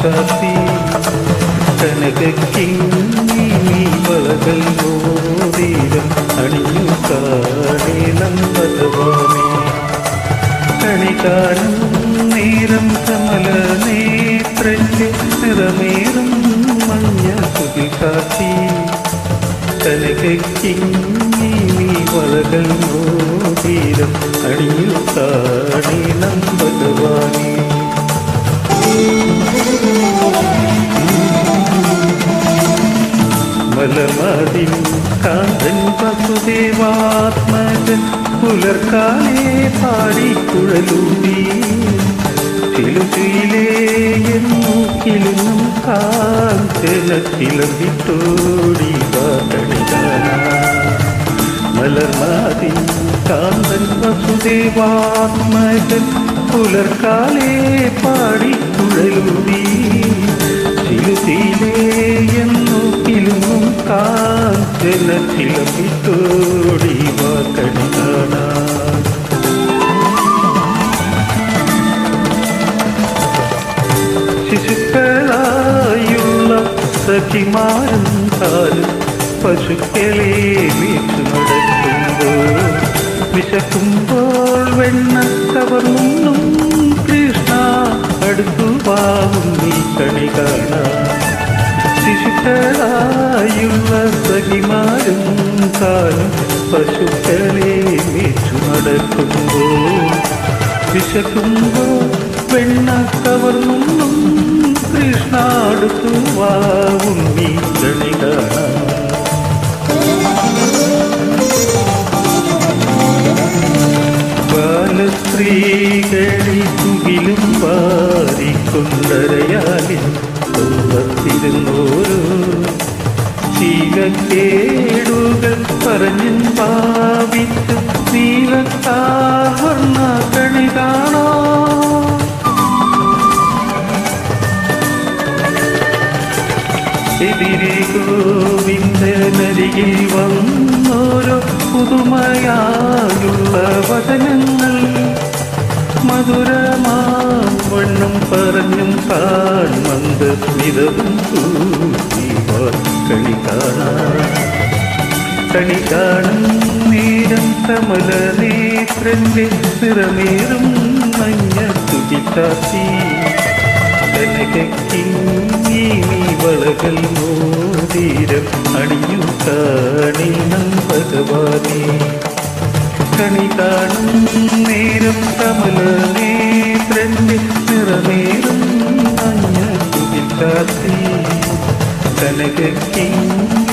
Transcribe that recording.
ചാത്തി കനകക്കിങ്ങി വളകൾ മോതിരം അണിഞ്ഞു കാണേണം ഭഗവാനേ കണി കാണും നേരം കമല നേത്രന്റെ നിറമേറും മഞ്ഞ കുതിൽ കാത്തി കനകക്കിങ്ങി വളകൾ മോതിരം അണിഞ്ഞു കാണേണം ഭഗവാനേ മലമതിൻ കാന്തൻ വസുദേവാത്മജൻ പുലർക്കാലേ പാടിക്കുഴലൂടി ചിലുചിലേ എന്നൂക്കിലും കാഞ്ചനത്തിലവിട്ടോടി വാക്കണികാന മലർമതിൻ കാന്തൻ വസുദേവാത്മജൻ പുലർക്കാലേ പാടിക്കുഴലൂടി ചിലുചിലേ എന്നൂക്കിലും കാഞ്ചനത്തിലവിട്ടോടി വാക്കണികാന ശിശുക്കളായുള്ള സഖിമാരും താനും പശുക്കളെ വീച്ചു നടക്കുമ്പോൾ വിശക്കുമ്പോൾ വെണ്ണ കവർന്നും കൃഷ്ണ അടുത്തു പാവും നീ കണി കാണാൻ ശിശുക്കളായുള്ള സഖിമാരും താനും പശുക്കളെ വീച്ചു നടക്കുമ്പോൾ വിശക്കുമ്പോൾ വെണ്ണ കവർന്നും കൃഷ്ണ അടുത്തു വാവും നീ കണി കാണാൻ ബാലസ്ത്രീകളി തുകിലും പാറിക്കൊണ്ടരയാലിൽ തോന്നിരുന്നോരോ ശീലക്കേടുകൾ പറഞ്ഞും ഭാവിച്ചു നീലത്താർവർണ്ണ കണി കാണാ എതിരെ ഗോവിന്ദനരികിൽ വന്നോരോ പുതുമയായുള്ള വചനങ്ങൾ മധുരമാവണ്ണം പറഞ്ഞും മന്ദസ്മിതവും കണി കാണും നേരം കമല നേത്രന്റെ നിറമേറും മഞ്ഞ തുടിച്ചാത്തി കനകക്കിങ്ങി വളകൾ മോതിരം അണിഞ്ഞു കാണേണം ഭഗവാനേ കണി കാണും നേരം കമല നേത്രന്റെ നിറമേറും മഞ്ഞ തുടിച്ചാത്തി കനകക്കിങ്ങി